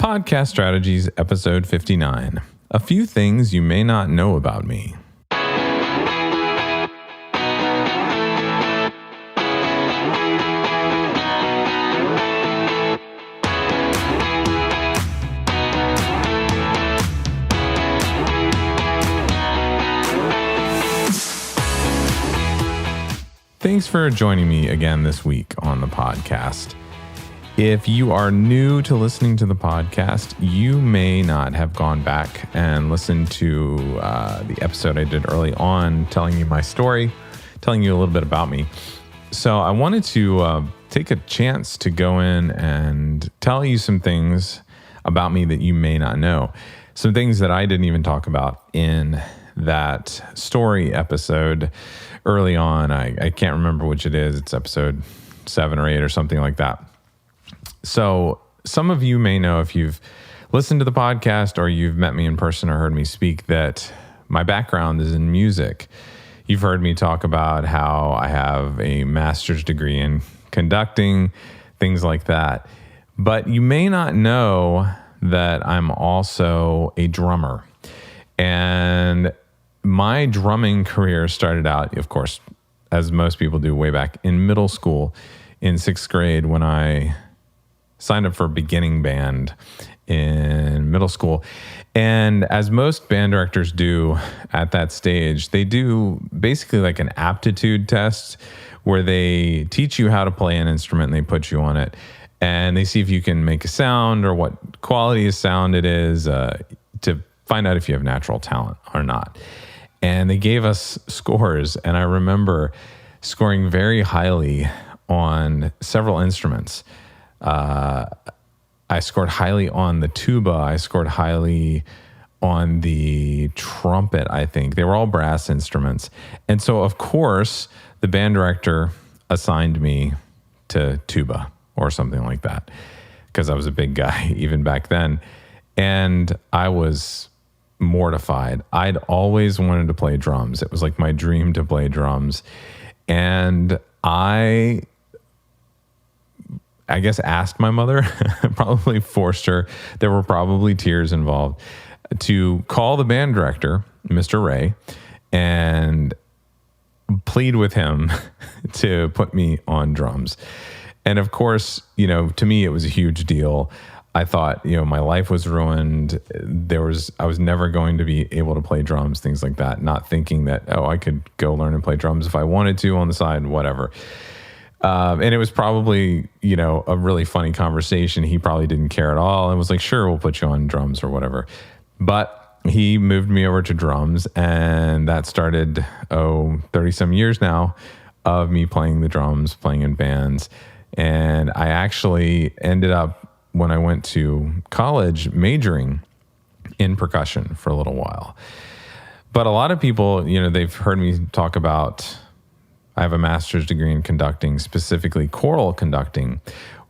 Podcast Strategies, episode 59. A few things you may not know about me. Thanks for joining me again this week on the podcast. If you are new to listening to the podcast, you may not have gone back and listened to the episode I did early on telling you my story, telling you a little bit about me. So I wanted to take a chance to go in and tell you some things about me that you may not know. Some things that I didn't even talk about in that story episode early on. I can't remember which it is. It's episode 7 or 8 or something like that. So some of you may know, if you've listened to the podcast or you've met me in person or heard me speak, that my background is in music. You've heard me talk about how I have a master's degree in conducting, things like that. But you may not know that I'm also a drummer. And my drumming career started out, of course, as most people do, way back in middle school in 6th grade when I signed up for a beginning band in middle school. And as most band directors do at that stage, they do basically like an aptitude test where they teach you how to play an instrument and they put you on it. And they see if you can make a sound or what quality of sound it is to find out if you have natural talent or not. And they gave us scores. And I remember scoring very highly on several instruments. I scored highly on the tuba. I scored highly on the trumpet, I think. They were all brass instruments. And so, of course, the band director assigned me to tuba or something like that because I was a big guy even back then. And I was mortified. I'd always wanted to play drums. It was like my dream to play drums. And I guess asked my mother, probably forced her, there were probably tears involved, to call the band director, Mr. Ray, and plead with him to put me on drums. And of course, to me, it was a huge deal. I thought, my life was ruined. I was never going to be able to play drums, things like that, not thinking that, I could go learn and play drums if I wanted to on the side, whatever. And it was probably, a really funny conversation. He probably didn't care at all and was like, sure, we'll put you on drums or whatever. But he moved me over to drums, and that started, 30-some years now of me playing the drums, playing in bands. And I actually ended up, when I went to college, majoring in percussion for a little while. But a lot of people, they've heard me talk about, I have a master's degree in conducting, specifically choral conducting.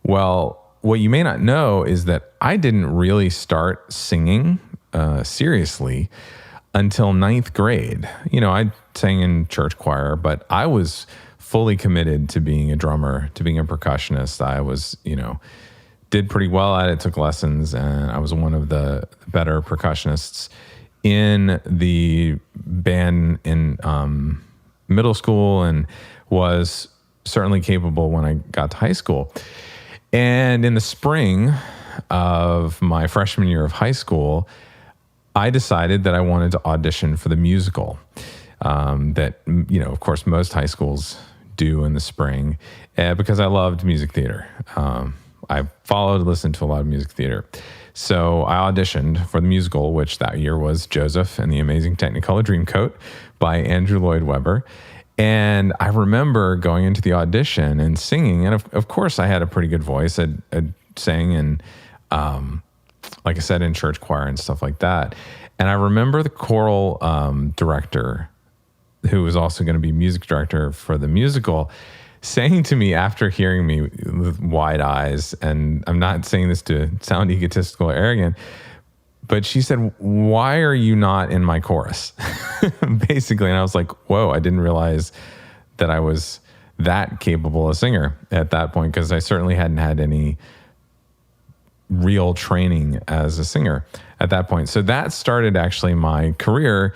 Well, what you may not know is that I didn't really start singing seriously until 9th grade. I sang in church choir, but I was fully committed to being a drummer, to being a percussionist. I was, did pretty well at it, took lessons, and I was one of the better percussionists in the band in middle school, and was certainly capable when I got to high school. And in the spring of my freshman year of high school, I decided that I wanted to audition for the musical that, of course, most high schools do in the spring, because I loved music theater. I listened to a lot of music theater. So I auditioned for the musical, which that year was Joseph and the Amazing Technicolor Dreamcoat by Andrew Lloyd Weber. And I remember going into the audition and singing. And of course, I had a pretty good voice. I sang in, like I said, in church choir and stuff like that. And I remember the choral director, who was also going to be music director for the musical, saying to me after hearing me with wide eyes, and I'm not saying this to sound egotistical or arrogant, but she said, "Why are you not in my chorus?" Basically. And I was like, whoa, I didn't realize that I was that capable a singer at that point, because I certainly hadn't had any, real training as a singer at that point. So that started actually my career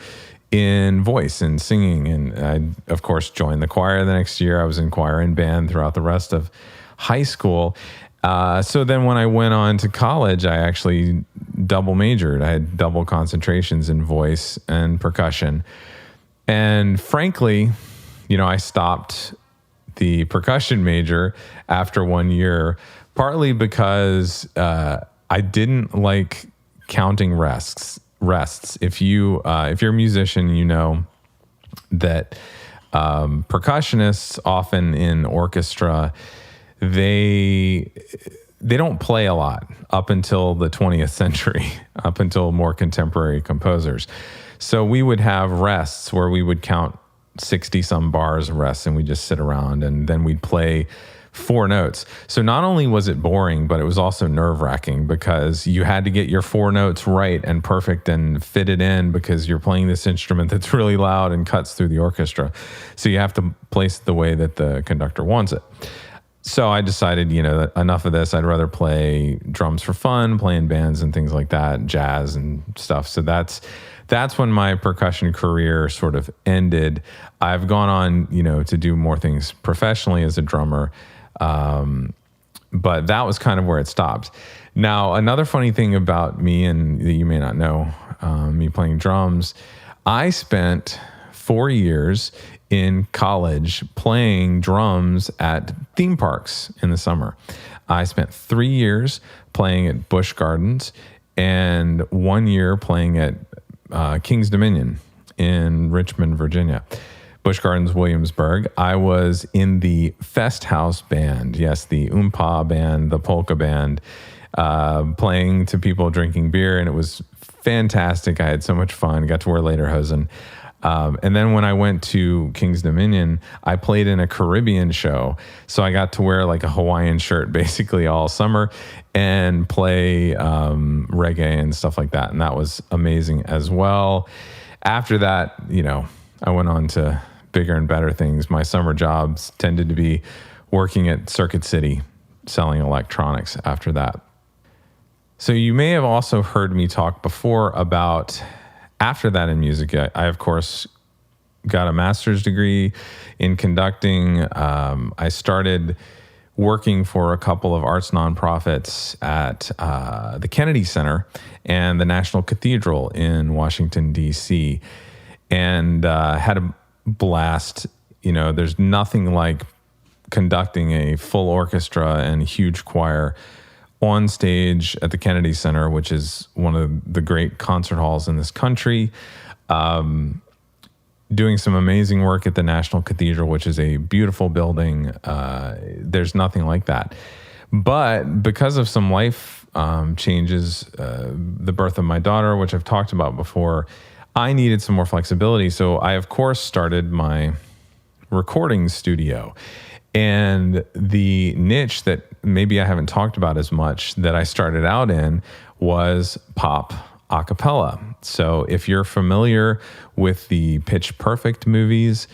in voice and singing. And I, of course, joined the choir the next year. I was in choir and band throughout the rest of high school. So then when I went on to college, I actually double majored. I had double concentrations in voice and percussion. And frankly, I stopped the percussion major after 1 year, partly because I didn't like counting rests. If you're a musician, you know that percussionists often in orchestra, they don't play a lot up until the 20th century, up until more contemporary composers. So we would have rests where we would count 60 some bars of rests and we just sit around and then we'd play 4 notes. So not only was it boring, but it was also nerve-wracking because you had to get your 4 notes right and perfect and fit it in because you're playing this instrument that's really loud and cuts through the orchestra. So you have to place it the way that the conductor wants it. So I decided, that enough of this. I'd rather play drums for fun, play in bands and things like that, jazz and stuff. So that's when my percussion career sort of ended. I've gone on, to do more things professionally as a drummer. But that was kind of where it stopped. Now, another funny thing about me, and that you may not know, me playing drums, I spent 4 years in college playing drums at theme parks in the summer. I spent 3 years playing at Busch Gardens and 1 year playing at King's Dominion in Richmond, Virginia. Busch Gardens, Williamsburg. I was in the Fest House band. Yes, the Oompa band, the polka band, playing to people drinking beer, and it was fantastic. I had so much fun. Got to wear lederhosen. And then when I went to King's Dominion, I played in a Caribbean show. So I got to wear like a Hawaiian shirt basically all summer and play reggae and stuff like that. And that was amazing as well. After that, I went on to bigger and better things. My summer jobs tended to be working at Circuit City, selling electronics after that. So you may have also heard me talk before about after that in music. I of course, got a master's degree in conducting. I started working for a couple of arts nonprofits at the Kennedy Center and the National Cathedral in Washington, D.C., and had a blast. There's nothing like conducting a full orchestra and huge choir on stage at the Kennedy Center, which is one of the great concert halls in this country, doing some amazing work at the National Cathedral, which is a beautiful building. There's nothing like that. But because of some life changes, the birth of my daughter, which I've talked about before, I needed some more flexibility. So I, of course, started my recording studio. And the niche that maybe I haven't talked about as much that I started out in was pop a cappella. So if you're familiar with the Pitch Perfect movies,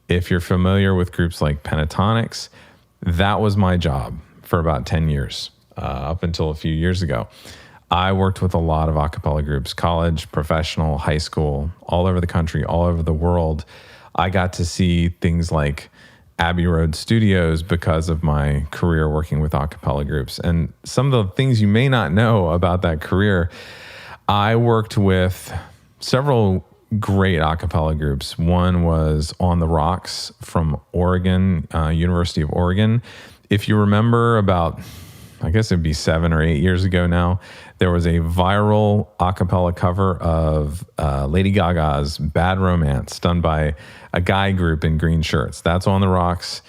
if you're familiar with groups like Pentatonics, that was my job for about 10 years, up until a few years ago. I worked with a lot of a cappella groups, college, professional, high school, all over the country, all over the world. I got to see things like Abbey Road Studios because of my career working with a cappella groups. And some of the things you may not know about that career, I worked with several great a cappella groups. One was On the Rocks from Oregon, University of Oregon. If you remember about, I guess it'd be 7 or 8 years ago now, there was a viral a cappella cover of Lady Gaga's Bad Romance done by a guy group in green shirts. That's On the Rocks.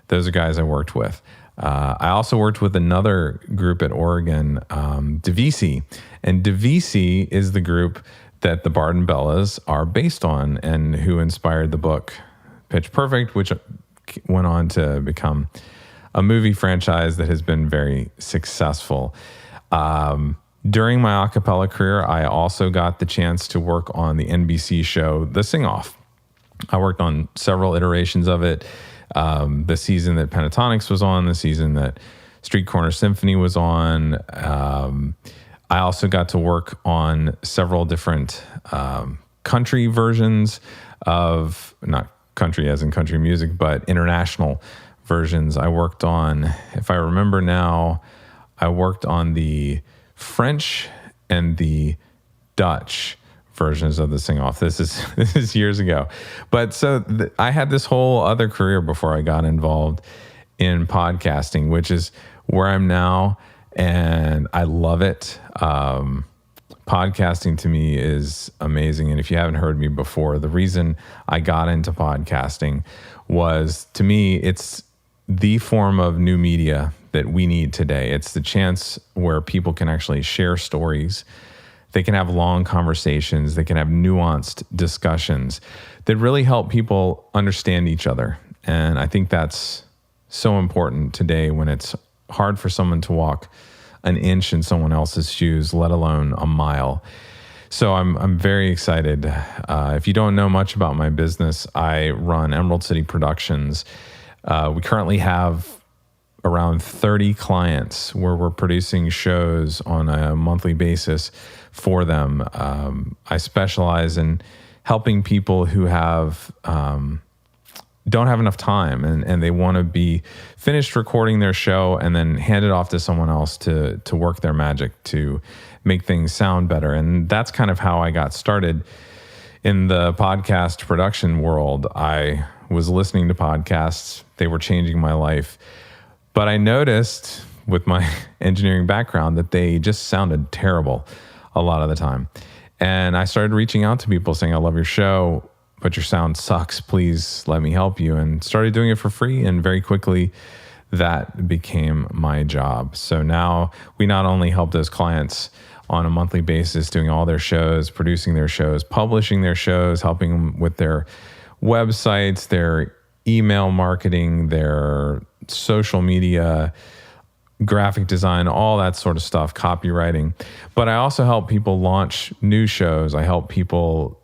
Those are guys I worked with. I also worked with another group at Oregon, Divisi. And Divisi is the group that the Barden Bellas are based on and who inspired the book Pitch Perfect, which went on to become a movie franchise that has been very successful. During my a cappella career, I also got the chance to work on the NBC show, The Sing-Off. I worked on several iterations of it. The season that Pentatonics was on, the season that Street Corner Symphony was on. I also got to work on several different country versions of, not country as in country music, but international versions. I worked on, if I remember now, I worked on the French and the Dutch versions of the sing-off. This is years ago. But so I had this whole other career before I got involved in podcasting, which is where I'm now, and I love it. Podcasting to me is amazing. And if you haven't heard me before, the reason I got into podcasting was, to me, it's the form of new media that we need today. It's the chance where people can actually share stories. They can have long conversations. They can have nuanced discussions that really help people understand each other. And I think that's so important today when it's hard for someone to walk an inch in someone else's shoes, let alone a mile. So I'm very excited. If you don't know much about my business, I run Emerald City Productions. We currently have around 30 clients where we're producing shows on a monthly basis for them. I specialize in helping people who have don't have enough time and they want to be finished recording their show and then hand it off to someone else to work their magic to make things sound better. And that's kind of how I got started in the podcast production world. I was listening to podcasts. They were changing my life. But I noticed with my engineering background that they just sounded terrible a lot of the time. And I started reaching out to people saying, I love your show, but your sound sucks. Please let me help you. And started doing it for free. And very quickly, that became my job. So now we not only help those clients on a monthly basis, doing all their shows, producing their shows, publishing their shows, helping them with their websites, their email marketing, their social media, graphic design, all that sort of stuff, copywriting. But I also help people launch new shows. I help people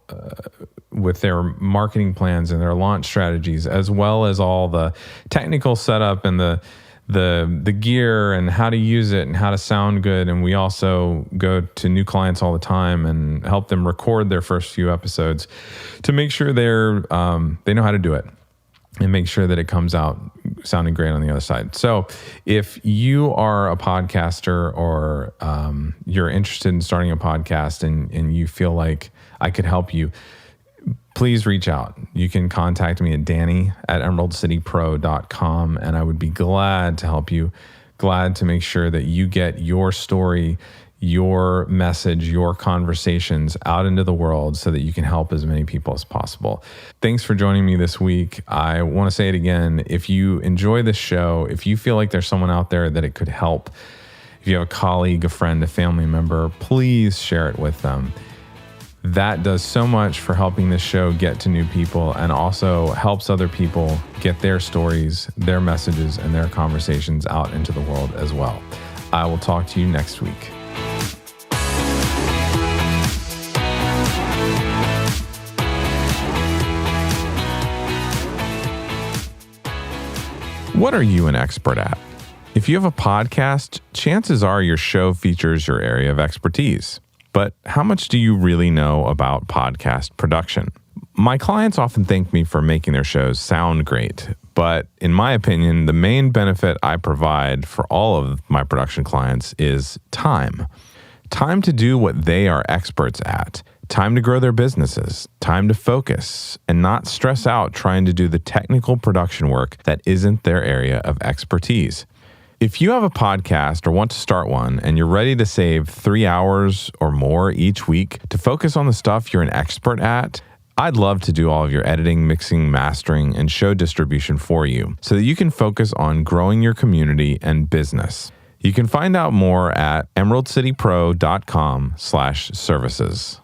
with their marketing plans and their launch strategies, as well as all the technical setup and the gear and how to use it and how to sound good. And we also go to new clients all the time and help them record their first few episodes to make sure they know how to do it and make sure that it comes out sounding great on the other side. So if you are a podcaster or you're interested in starting a podcast and you feel like I could help you, please reach out. You can contact me at danny@emeraldcitypro.com, and I would be glad to help you, glad to make sure that you get your story, your message, your conversations out into the world so that you can help as many people as possible. Thanks for joining me this week. I want to say it again. If you enjoy this show, if you feel like there's someone out there that it could help, if you have a colleague, a friend, a family member, please share it with them. That does so much for helping this show get to new people and also helps other people get their stories, their messages, and their conversations out into the world as well. I will talk to you next week. What are you an expert at? If you have a podcast, chances are your show features your area of expertise. But how much do you really know about podcast production? My clients often thank me for making their shows sound great, but in my opinion, the main benefit I provide for all of my production clients is time. Time to do what they are experts at. Time to grow their businesses. Time to focus and not stress out trying to do the technical production work that isn't their area of expertise. If you have a podcast or want to start one and you're ready to save 3 hours or more each week to focus on the stuff you're an expert at, I'd love to do all of your editing, mixing, mastering, and show distribution for you so that you can focus on growing your community and business. You can find out more at emeraldcitypro.com/services.